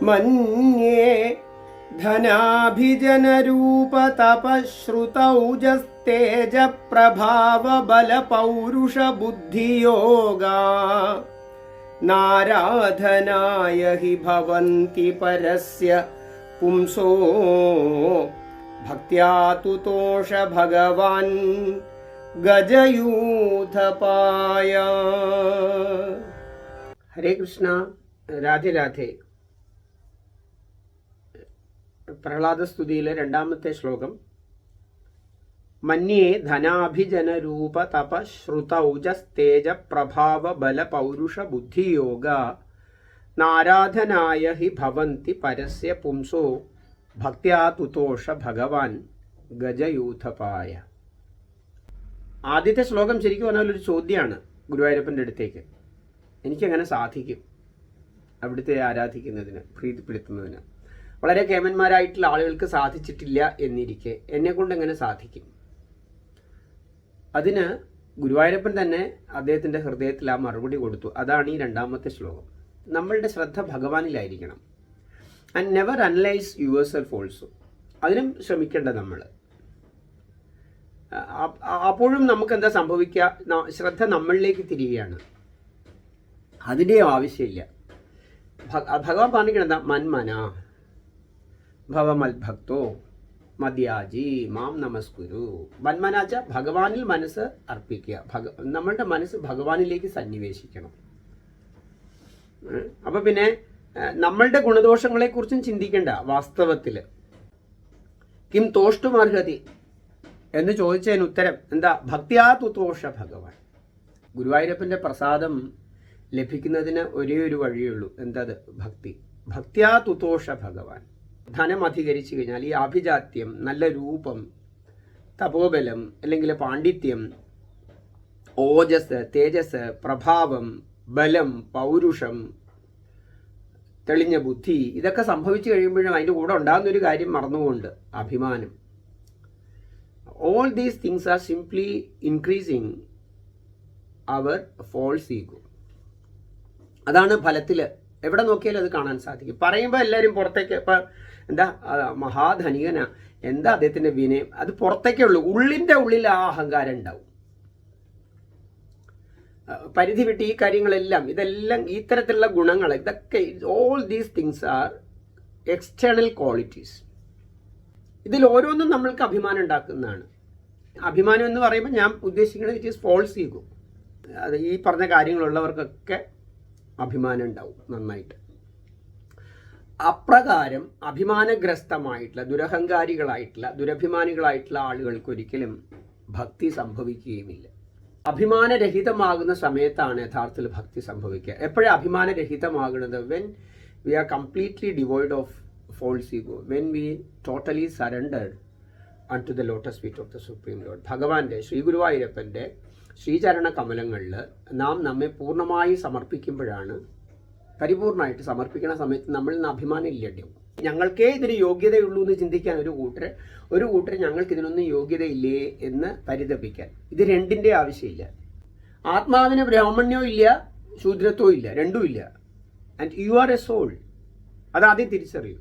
മന്യേ ധനാഭിജനരൂപതപശ്രുതൗജസ്തേജ പ്രഭാവ ബല പൗരുഷ ബുദ്ധിയോഗാ നാരാധനായ ഹി ഭവന്തി പരസ്യ പുംസോ ഭക്ത്യാ തുതോഷ ഭഗവാൻ ഗജയൂഥപായ. ഹരേ കൃഷ്ണ, രാധേ രാധേ. പ്രഹ്ലാദസ്തുതിയിലെ രണ്ടാമത്തെ ശ്ലോകം. മന്യേ ധനാഭിജനരൂപ തപ ശ്രുതൗജസ്തേജ പ്രഭാവ ബല പൗരുഷ ബുദ്ധിയോഗ നാരാധനായ ഹി ഭവന്തി പരസ്യ പുംസോ ഭക്ത്യാ തുതോഷ ഭഗവാൻ ഗജയൂഥപായ. ആദ്യത്തെ ശ്ലോകം ശരിക്കും പറഞ്ഞാൽ ഒരു ചോദ്യമാണ് ഗുരുവായൂരപ്പൻ്റെ അടുത്തേക്ക്. എനിക്കെങ്ങനെ സാധിക്കും അവിടുത്തെ ആരാധിക്കുന്നതിന്, പ്രീതിപ്പെടുത്തുന്നതിന്? വളരെ കേമന്മാരായിട്ടുള്ള ആളുകൾക്ക് സാധിച്ചിട്ടില്ല എന്നിരിക്കെ എന്നെക്കൊണ്ട് എങ്ങനെ സാധിക്കും? അതിന് ഗുരുവായൂരപ്പൻ തന്നെ അദ്ദേഹത്തിൻ്റെ ഹൃദയത്തിൽ ആ മറുപടി കൊടുത്തു. അതാണ് ഈ രണ്ടാമത്തെ ശ്ലോകം. നമ്മളുടെ ശ്രദ്ധ ഭഗവാനിലായിരിക്കണം. And never analyse yourself also. അതിനും ശ്രമിക്കേണ്ട നമ്മൾ. അപ്പോഴും നമുക്ക് എന്താ സംഭവിക്കുക? ശ്രദ്ധ നമ്മളിലേക്ക് തിരികെയാണ്. അതിൻ്റെ ആവശ്യമില്ല. ഭഗവാൻ പറഞ്ഞിരിക്കണെന്താ? മന്മന ഭവമൽഭക്തോ മദ്യാജി മാം നമസ്കുരു. മന്മനാച്ച ഭഗവാനിൽ മനസ്സ് അർപ്പിക്കുക. നമ്മളുടെ മനസ്സ് ഭഗവാനിലേക്ക് സന്നിവേശിക്കണം. അപ്പൊ പിന്നെ നമ്മളുടെ ഗുണദോഷങ്ങളെക്കുറിച്ചും ചിന്തിക്കേണ്ട. വാസ്തവത്തിൽ കിം തോഷ്ടുമർഹതി എന്ന് ചോദിച്ചതിന് ഉത്തരം എന്താ? ഭക്തിയാ തുതോഷ ഭഗവാൻ. ഗുരുവായൂരപ്പൻ്റെ പ്രസാദം ലഭിക്കുന്നതിന് ഒരേ ഒരു വഴിയുള്ളൂ. എന്തത്? ഭക്തി. ഭക്തിയാ തുതോഷ ഭഗവാൻ. ധനം അധികരിച്ചു കഴിഞ്ഞാൽ ഈ ആഭിജാത്യം, നല്ല രൂപം, തപോബലം അല്ലെങ്കിൽ പാണ്ഡിത്യം, ഓജസ്, തേജസ്, പ്രഭാവം, ബലം, പൗരുഷം, തെളിഞ്ഞ ബുദ്ധി, ഇതൊക്കെ സംഭവിച്ചു കഴിയുമ്പോഴും അതിൻ്റെ കൂടെ ഉണ്ടാകുന്നൊരു കാര്യം മറന്നുകൊണ്ട് അഭിമാനം. All these things are simply increasing our false ego. അതാണ് ഫലത്തിൽ എവിടെ നോക്കിയാലും അത് കാണാൻ സാധിക്കും. പറയുമ്പോൾ എല്ലാവരും പുറത്തേക്ക്, ഇപ്പം എന്താ മഹാധനികനാ, എന്താ അദ്ദേഹത്തിൻ്റെ വിനയം, അത് പുറത്തേക്കേ ഉള്ളൂ. ഉള്ളിൻ്റെ ഉള്ളിൽ ആ അഹങ്കാരം ഉണ്ടാവും. പരിധി വിട്ട് ഈ കാര്യങ്ങളെല്ലാം, ഇതെല്ലാം ഇത്തരത്തിലുള്ള ഗുണങ്ങൾ, ഇതൊക്കെ all these things R external qualities. ഇതിൽ ഓരോന്നും നമ്മൾക്ക് അഭിമാനം ഉണ്ടാക്കുന്നതാണ്. അഭിമാനം എന്ന് പറയുമ്പോൾ ഞാൻ ഉദ്ദേശിക്കുന്നത് ഇറ്റ് ഈസ് ഫോൾസ് ഈഗോ. അത് ഈ പറഞ്ഞ കാര്യങ്ങളുള്ളവർക്കൊക്കെ അഭിമാനം ഉണ്ടാവും നന്നായിട്ട്. അപ്രകാരം അഭിമാനഗ്രസ്തമായിട്ടുള്ള, ദുരഹങ്കാരികളായിട്ടുള്ള, ദുരഭിമാനികളായിട്ടുള്ള ആളുകൾക്ക് ഒരിക്കലും ഭക്തി സംഭവിക്കുകയുമില്ല. അഭിമാനരഹിതമാകുന്ന സമയത്താണ് യഥാർത്ഥത്തിൽ ഭക്തി സംഭവിക്കുക. എപ്പോഴും അഭിമാനരഹിതമാകുന്നത്? When we are completely devoid of false ego, when we totally surrendered unto the lotus feet of the Supreme Lord. ഭഗവാന്റെ, ശ്രീ ഗുരുവായൂരപ്പൻ്റെ ശ്രീചരണ കമലങ്ങളിൽ നാം നമ്മെ പൂർണ്ണമായി സമർപ്പിക്കുമ്പോഴാണ്, പരിപൂർണമായിട്ട് സമർപ്പിക്കുന്ന സമയത്ത് നമ്മളിൽ നിന്ന് അഭിമാനം ഇല്ലാണ്ടാവും. ഞങ്ങൾക്കേ ഇതിന് യോഗ്യതയുള്ളൂ എന്ന് ചിന്തിക്കാൻ ഒരു കൂട്ടർ ഞങ്ങൾക്ക് ഇതിനൊന്നും യോഗ്യതയില്ലേ എന്ന് പരിതപിക്കാൻ. ഇത് രണ്ടിൻ്റെ ആവശ്യമില്ല. ആത്മാവിന് ബ്രാഹ്മണ്യവും ഇല്ല, ശൂദ്രത്വവും ഇല്ല, രണ്ടുമില്ല. And you are a soul. അതാദ്യം തിരിച്ചറിയൂ.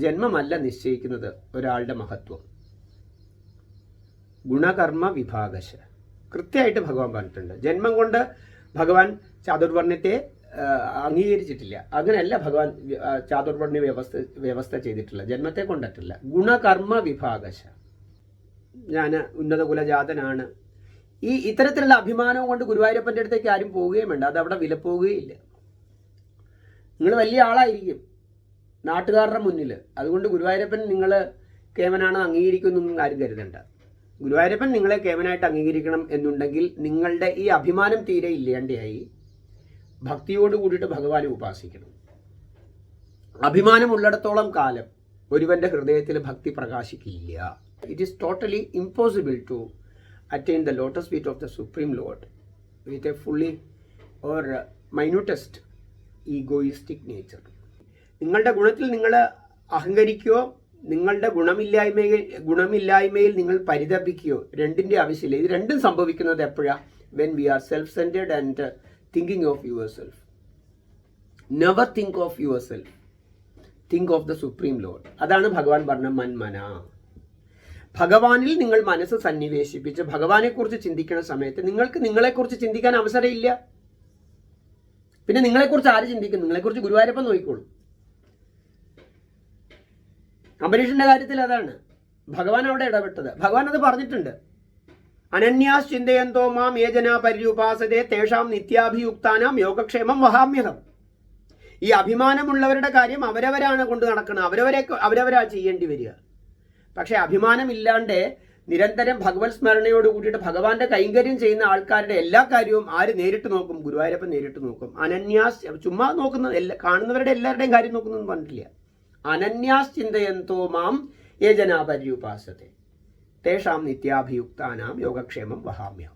ജന്മമല്ല നിശ്ചയിക്കുന്നത് ഒരാളുടെ മഹത്വം. ഗുണകർമ്മ വിഭാഗശ കൃത്യമായിട്ട് ഭഗവാൻ പറഞ്ഞിട്ടുണ്ട്. ജന്മം കൊണ്ട് ഭഗവാൻ ചാതുർവർണ്ണത്തെ അംഗീകരിച്ചിട്ടില്ല. അങ്ങനെയല്ല ഭഗവാൻ ചാതുർവർണ്ണ വ്യവസ്ഥ ചെയ്തിട്ടില്ല. ജന്മത്തെ കൊണ്ടിട്ടില്ല. ഗുണകർമ്മ വിഭാഗശ. ഞാൻ ഉന്നത കുലജാതനാണ്. ഇത്തരത്തിലുള്ള അഭിമാനവും കൊണ്ട് ഗുരുവായൂരപ്പൻ്റെ അടുത്തേക്ക് ആരും പോവുകയും വേണ്ട. അതവിടെ വിലപ്പോവുകയില്ല. നിങ്ങൾ വലിയ ആളായിരിക്കും നാട്ടുകാരുടെ മുന്നിൽ. അതുകൊണ്ട് ഗുരുവായൂരപ്പൻ നിങ്ങൾ കേമനാണ് അംഗീകരിക്കുമെന്നൊന്നും ആരും കരുതണ്ട. ഗുരുവായൂരപ്പൻ നിങ്ങളെ കേമനായിട്ട് അംഗീകരിക്കണം എന്നുണ്ടെങ്കിൽ നിങ്ങളുടെ ഈ അഭിമാനം തീരെ ഇല്ലാണ്ടായി ഭക്തിയോട് കൂടിയിട്ട് ഭഗവാനെ ഉപാസിക്കണം. അഭിമാനമുള്ളിടത്തോളം കാലം ഒരുവന്റെ ഹൃദയത്തിൽ ഭക്തി പ്രകാശിക്കില്ല. It is totally impossible to attain the lotus feet of the Supreme Lord with a fully or minutest egoistic nature. നിങ്ങളുടെ ഗുണത്തിൽ നിങ്ങൾ അഹങ്കരിക്കുകയോ നിങ്ങളുടെ ഗുണമില്ലായ്മയിൽ നിങ്ങൾ പരിതപിക്കുകയോ രണ്ടിൻ്റെ ആവശ്യമില്ല. ഇത് രണ്ടും സംഭവിക്കുന്നത് എപ്പോഴാണ്? when we are self-centered and thinking of yourself. Never think of yourself. Think of the supreme load. അതാണ് ഭഗവാൻ പറഞ്ഞ മന്മന. ഭഗവാനിൽ നിങ്ങൾ മനസ്സ് സന്നിവേശിപ്പിച്ച് ഭഗവാനെക്കുറിച്ച് ചിന്തിക്കുന്ന സമയത്ത് നിങ്ങൾക്ക് നിങ്ങളെക്കുറിച്ച് ചിന്തിക്കാൻ അവസരമില്ല. പിന്നെ നിങ്ങളെക്കുറിച്ച് ആര് ചിന്തിക്കും? നിങ്ങളെക്കുറിച്ച് ഗുരുവായൂരപ്പൻ നോക്കിക്കോളൂ. അംബരീഷിന്റെ കാര്യത്തിൽ അതാണ് ഭഗവാൻ അവിടെ ഇടപെട്ടത്. ഭഗവാൻ അത് പറഞ്ഞിട്ടുണ്ട്. അനന്യാസ് ചിന്തയന്തോ മാം യേ ജനാ പര്യുപാസതേ തേഷാം നിത്യാഭിയുക്താനാം യോഗക്ഷേമം വഹാമ്യഹം. ഈ അഭിമാനമുള്ളവരുടെ കാര്യം അവരവരാണ് കൊണ്ട് നടക്കുന്നത്, അവരവരാ ചെയ്യേണ്ടി വരിക. പക്ഷെ അഭിമാനമില്ലാണ്ട് നിരന്തരം ഭഗവത് സ്മരണയോട് കൂടിയിട്ട് ഭഗവാന്റെ കൈങ്കര്യം ചെയ്യുന്ന ആൾക്കാരുടെ എല്ലാ കാര്യവും ആര് നേരിട്ട് നോക്കും? ഗുരുവായൂരപ്പൻ നേരിട്ട് നോക്കും. അനന്യാസ് ചുമ്മാ നോക്കുന്ന കാണുന്നവരുടെ എല്ലാവരുടെയും കാര്യം നോക്കുന്നൊന്നും പറഞ്ഞിട്ടില്ല. അനന്യാസ് ചിന്തയന്തോ മാം യേ ജനാ പര്യുപാസതേ തേഷാം നിത്യാഭിയുക്താനാം യോഗക്ഷേമം വഹാമ്യം.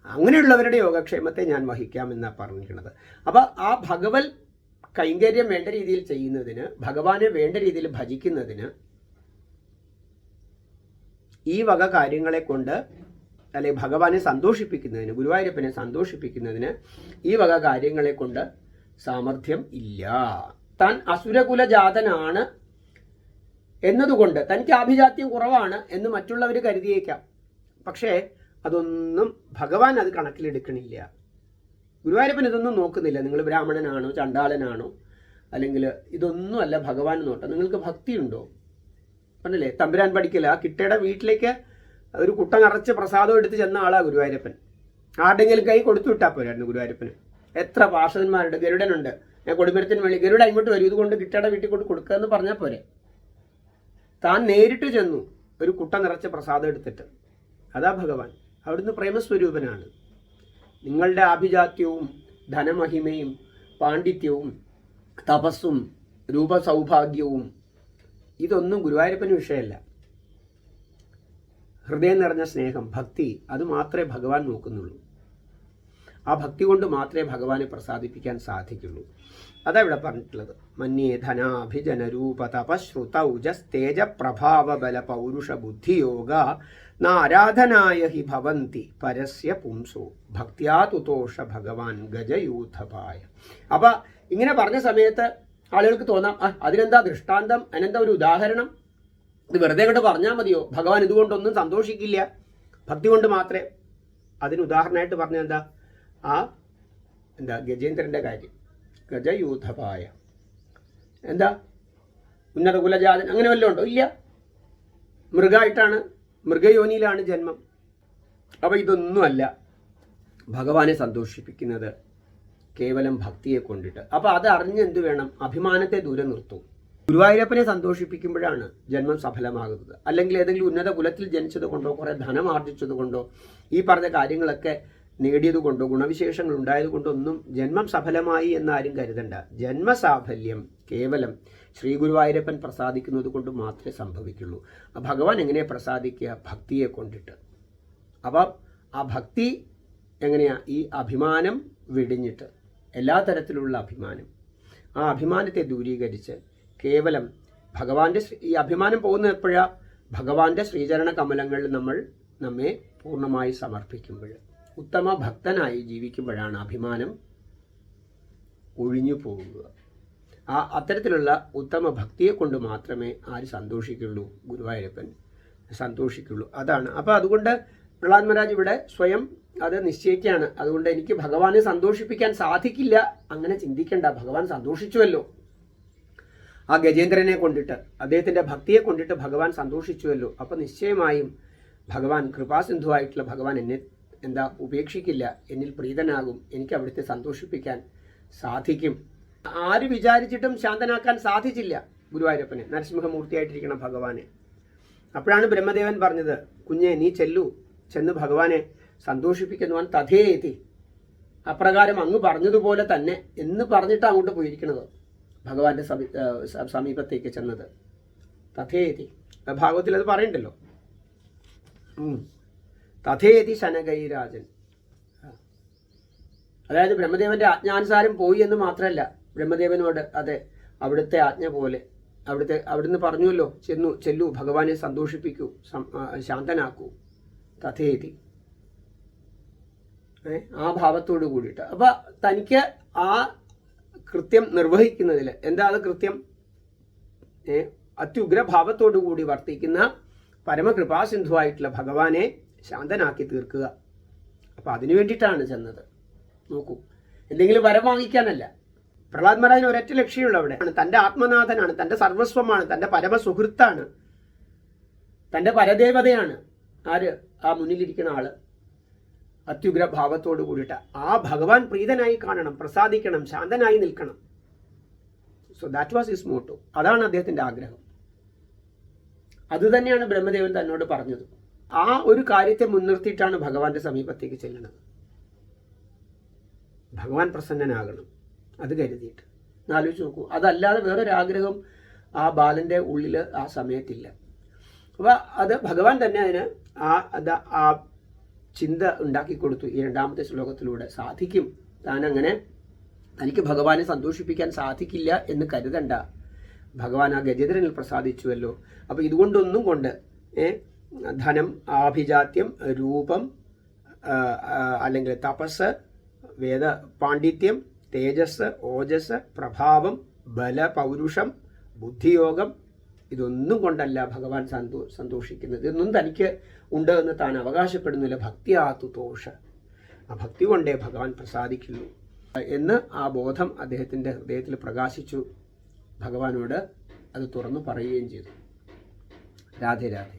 അങ്ങനെയുള്ളവരുടെ യോഗക്ഷേമത്തെ ഞാൻ വഹിക്കാമെന്നാണ് പറഞ്ഞിരിക്കുന്നത്. അപ്പം ആ ഭഗവത് കൈങ്കര്യം വേണ്ട രീതിയിൽ ചെയ്യുന്നതിന്, ഭഗവാനെ വേണ്ട രീതിയിൽ ഭജിക്കുന്നതിന്, ഈ വക കാര്യങ്ങളെ കൊണ്ട് അല്ലെങ്കിൽ ഭഗവാനെ സന്തോഷിപ്പിക്കുന്നതിന്, ഗുരുവായൂരപ്പനെ സന്തോഷിപ്പിക്കുന്നതിന് ഈ വക കാര്യങ്ങളെ കൊണ്ട് സാമർഥ്യം ഇല്ല. താൻ അസുരകുലജാതനാണ് എന്നതുകൊണ്ട് തനിക്ക് ആഭിജാത്യം കുറവാണ് എന്ന് മറ്റുള്ളവർ കരുതിയേക്കാം. പക്ഷേ അതൊന്നും ഭഗവാൻ അത് കണക്കിലെടുക്കണില്ല. ഗുരുവായൂരപ്പൻ ഇതൊന്നും നോക്കുന്നില്ല. നിങ്ങൾ ബ്രാഹ്മണനാണോ ചണ്ടാളനാണോ അല്ലെങ്കിൽ ഇതൊന്നുമല്ല ഭഗവാൻ നോട്ടം. നിങ്ങൾക്ക് ഭക്തിയുണ്ടോ? പറഞ്ഞില്ലേ തമ്പുരാൻ പഠിക്കില്ല. ആ കിട്ടയുടെ വീട്ടിലേക്ക് ഒരു കുട്ട നിറച്ച് പ്രസാദം എടുത്ത് ചെന്ന ആളാ ഗുരുവായൂരപ്പൻ. ആരുടെങ്കിലും കൈ കൊടുത്തു വിട്ടാൽ പോരായിരുന്നു ഗുരുവായൂരപ്പന്. എത്ര പാർഷദന്മാരുണ്ട്. ഗരുഡനുണ്ട്. ഞാൻ കൊടിമരത്തിന് വേണ്ടി ഗരുഡ ഇങ്ങോട്ട് വരും, ഇതുകൊണ്ട് കിട്ടയുടെ വീട്ടിൽ കൊണ്ട് കൊടുക്കുക എന്ന് പറഞ്ഞാൽ പോരെ. താൻ നേരിട്ട് ചെന്നു ഒരു കുട്ട നിറച്ച പ്രസാദം എടുത്തിട്ട്. അതാ ഭഗവാൻ. അവിടുന്ന് പ്രേമസ്വരൂപനാണ്. നിങ്ങളുടെ ആഭിജാത്യവും ധനമഹിമയും പാണ്ഡിത്യവും തപസ്സും രൂപസൗഭാഗ്യവും ഇതൊന്നും ഗുരുവായൂരപ്പന് വിഷയമല്ല. ഹൃദയം നിറഞ്ഞ സ്നേഹം, ഭക്തി, അത് മാത്രമേ ഭഗവാൻ നോക്കുന്നുള്ളൂ. ആ ഭക്തി കൊണ്ട് മാത്രമേ ഭഗവാനെ പ്രസാദിപ്പിക്കാൻ സാധിക്കുള്ളൂ. അതാ ഇവിടെ പറഞ്ഞിട്ടുള്ളത്. മന്യേ ധനാഭിജനരൂപ തപശ്രുതൗജസ്തേജ പ്രഭാവബല പൗരുഷ ബുദ്ധിയോഗ നാരാധനായ ഹി ഭവന്തി പരസ്യ പുംസോ ഭക്ത്യാ തുതോഷ ഭഗവാൻ ഗജയൂഥപായ. അപ്പൊ ഇങ്ങനെ പറഞ്ഞ സമയത്ത് ആളുകൾക്ക് തോന്നാം, അതിനെന്താ ദൃഷ്ടാന്തം, അതിനെന്താ ഒരു ഉദാഹരണം, ഇത് വെറുതെ കൊണ്ട് പറഞ്ഞാൽ മതിയോ? ഭഗവാൻ ഇതുകൊണ്ടൊന്നും സന്തോഷിക്കില്ല, ഭക്തി കൊണ്ട് മാത്രമേ. അതിന് ഉദാഹരണമായിട്ട് പറഞ്ഞ എന്താ ഗജേന്ദ്രന്റെ കാര്യം. ഗജയൂഥപായ എന്താ ഉന്നത കുലജാതൻ അങ്ങനെ വല്ലതും ഉണ്ടോ? ഇല്ല. മൃഗമായിട്ടാണ്, മൃഗയോനിയിലാണ് ജന്മം. അപ്പം ഇതൊന്നുമല്ല ഭഗവാനെ സന്തോഷിപ്പിക്കുന്നത്, കേവലം ഭക്തിയെ കൊണ്ടിട്ട്. അപ്പം അത് അറിഞ്ഞ് എന്ത് വേണം? അഭിമാനത്തെ ദൂരെ നിർത്തും. ഗുരുവായൂരപ്പനെ സന്തോഷിപ്പിക്കുമ്പോഴാണ് ജന്മം സഫലമാകുന്നത്. അല്ലെങ്കിൽ ഏതെങ്കിലും ഉന്നത കുലത്തിൽ ജനിച്ചത് കൊണ്ടോ കുറേ ധനം ആർജിച്ചത് കൊണ്ടോ ഈ പറഞ്ഞ കാര്യങ്ങളൊക്കെ നേടിയതുകൊണ്ടോ ഗുണവിശേഷങ്ങൾ ഉണ്ടായതുകൊണ്ടോ ഒന്നും ജന്മം സഫലമായി എന്നാരും കരുതണ്ട. ജന്മസാഫല്യം കേവലം ശ്രീ ഗുരുവായൂരപ്പൻ പ്രസാദിക്കുന്നത് കൊണ്ട് മാത്രമേ സംഭവിക്കുള്ളൂ. ഭഗവാൻ എങ്ങനെയാണ് പ്രസാദിക്കുക? ഭക്തിയെ കൊണ്ടിട്ട്. അപ്പം ആ ഭക്തി എങ്ങനെയാ? ഈ അഭിമാനം വെടിഞ്ഞിട്ട്, എല്ലാ തരത്തിലുള്ള അഭിമാനം, ആ അഭിമാനത്തെ ദൂരീകരിച്ച് കേവലം ഭഗവാന്റെ ഈ അഭിമാനം പോകുന്ന എപ്പോഴാ? ഭഗവാന്റെ ശ്രീചരണ കമലങ്ങളിൽ നമ്മെ പൂർണ്ണമായി സമർപ്പിക്കുമ്പോൾ, ഉത്തമ ഭക്തനായി ജീവിക്കുമ്പോഴാണ് അഭിമാനം ഒഴിഞ്ഞു പോകുക. ആ അത്തരത്തിലുള്ള ഉത്തമ ഭക്തിയെ കൊണ്ട് മാത്രമേ ആര് സന്തോഷിക്കുള്ളൂ? ഗുരുവായൂരപ്പൻ സന്തോഷിക്കുള്ളൂ. അതാണ്. അപ്പോൾ അതുകൊണ്ട് പ്രഹ്ലാദ് മഹാരാജ് ഇവിടെ സ്വയം അത് നിശ്ചയിക്കുകയാണ്. അതുകൊണ്ട് എനിക്ക് ഭഗവാനെ സന്തോഷിപ്പിക്കാൻ സാധിക്കില്ല, അങ്ങനെ ചിന്തിക്കേണ്ട. ഭഗവാൻ സന്തോഷിച്ചുവല്ലോ ആ ഗജേന്ദ്രനെ കൊണ്ടിട്ട്, അദ്ദേഹത്തിൻ്റെ ഭക്തിയെ കൊണ്ടിട്ട് ഭഗവാൻ സന്തോഷിച്ചുവല്ലോ. അപ്പോൾ നിശ്ചയമായും ഭഗവാൻ കൃപാസിന്ധുവായിട്ടുള്ള ഭഗവാൻ എന്നെ ഉപേക്ഷിക്കില്ല, എന്നിൽ പ്രീതനാകും, എനിക്ക് അവിടുത്തെ സന്തോഷിപ്പിക്കാൻ സാധിക്കും. ആര് വിചാരിച്ചിട്ടും ശാന്തനാക്കാൻ സാധിച്ചില്ല ഗുരുവായൂരപ്പനെ, നരസിംഹമൂർത്തിയായിട്ടിരിക്കണം ഭഗവാനെ. അപ്പോഴാണ് ബ്രഹ്മദേവൻ പറഞ്ഞത്, കുഞ്ഞെ നീ ചെന്ന് ഭഗവാനെ സന്തോഷിപ്പിക്കുന്നുവാൻ തഥേതി, അപ്രകാരം അങ്ങ് പറഞ്ഞതുപോലെ തന്നെ എന്ന് പറഞ്ഞിട്ട് അങ്ങോട്ട് പോയിരിക്കുന്നത്, ഭഗവാന്റെ സമീപത്തേക്ക് ചെന്നത്. തഥേതി ഭാഗവത്തിൽ അത് പറയണ്ടല്ലോ. തഥേതി ശനകൈരാജൻ. അതായത് ബ്രഹ്മദേവന്റെ ആജ്ഞാനുസാരം പോയി എന്ന് മാത്രമല്ല, ബ്രഹ്മദേവനോട് അതെ അവിടുത്തെ ആജ്ഞ പോലെ അവിടുന്ന് പറഞ്ഞുവല്ലോ, ചെല്ലു ഭഗവാനെ സന്തോഷിപ്പിക്കൂ, ശാന്തനാക്കൂ. തഥേതി ആ ഭാവത്തോട് കൂടിയിട്ട്. അപ്പൊ തനിക്ക് ആ കൃത്യം നിർവഹിക്കുന്നതിൽ എന്താ അത് കൃത്യം? അത്യുഗ്രഭാവത്തോടു കൂടി വർത്തിക്കുന്ന പരമകൃപാസിന്ധുവായിട്ടുള്ള ഭഗവാനെ ശാന്തനാക്കി തീർക്കുക. അപ്പം അതിനു വേണ്ടിയിട്ടാണ് ചെന്നത്. നോക്കൂ, എന്തെങ്കിലും വരം വാങ്ങിക്കാനല്ല. പ്രഹ്ലാദ് മഹാരാജിന് ഒരൊറ്റ ലക്ഷ്യമുള്ള അവിടെ തൻ്റെ ആത്മനാഥനാണ്, തൻ്റെ സർവസ്വമാണ്, തൻ്റെ പരമസുഹൃത്താണ്, തൻ്റെ പരദേവതയാണ്. ആര്? ആ മുന്നിലിരിക്കുന്ന ആള്. അത്യുഗ്രഭാവത്തോട് കൂടിയിട്ട് ആ ഭഗവാൻ പ്രീതനായി കാണണം, പ്രസാദിക്കണം, ശാന്തനായി നിൽക്കണം. So that was his motto. അതാണ് അദ്ദേഹത്തിൻ്റെ ആഗ്രഹം. അതുതന്നെയാണ് ബ്രഹ്മദേവൻ തന്നോട് പറഞ്ഞത്. ആ ഒരു കാര്യത്തെ മുൻനിർത്തിയിട്ടാണ് ഭഗവാന്റെ സമീപത്തേക്ക് ചെല്ലുന്നത്. ഭഗവാൻ പ്രസന്നനാകണം, അത് കരുതിയിട്ട്. ആലോചിച്ച് നോക്കൂ, അതല്ലാതെ വേറൊരാഗ്രഹം ആ ബാലൻ്റെ ഉള്ളിൽ ആ സമയത്തില്ല. അപ്പോൾ അത് ഭഗവാൻ തന്നെ അതിന് ആ ചിന്ത ഉണ്ടാക്കി കൊടുത്തു. ഈ രണ്ടാമത്തെ ശ്ലോകത്തിലൂടെ സാധിക്കും, താനങ്ങനെ തനിക്ക് ഭഗവാനെ സന്തോഷിപ്പിക്കാൻ സാധിക്കില്ല എന്ന് കരുതണ്ട. ഭഗവാൻ ആ ഗജേന്ദ്രനിൽ പ്രസാദിച്ചുവല്ലോ. അപ്പോൾ ഇതുകൊണ്ടൊന്നും കൊണ്ട് ധനം, ആഭിജാത്യം, രൂപം, അല്ലെങ്കിൽ തപസ്, വേദ പാണ്ഡിത്യം, തേജസ്, ഓജസ്, പ്രഭാവം, ബല, പൗരുഷം, ബുദ്ധിയോഗം, ഇതൊന്നും കൊണ്ടല്ല ഭഗവാൻ സന്തോഷിക്കുന്നത്. ഇതൊന്നും തനിക്ക് ഉണ്ട് എന്ന് താൻ അവകാശപ്പെടുന്നില്ല. ഭക്തിയാതുതോഷ, ആ ഭക്തി കൊണ്ടേ ഭഗവാൻ പ്രസാദിക്കുള്ളൂ എന്ന് ആ ബോധം അദ്ദേഹത്തിൻ്റെ ഹൃദയത്തിൽ പ്രകാശിച്ചു. ഭഗവാനോട് അത് തുറന്നു പറയുകയും ചെയ്തു. രാധേ രാധേ.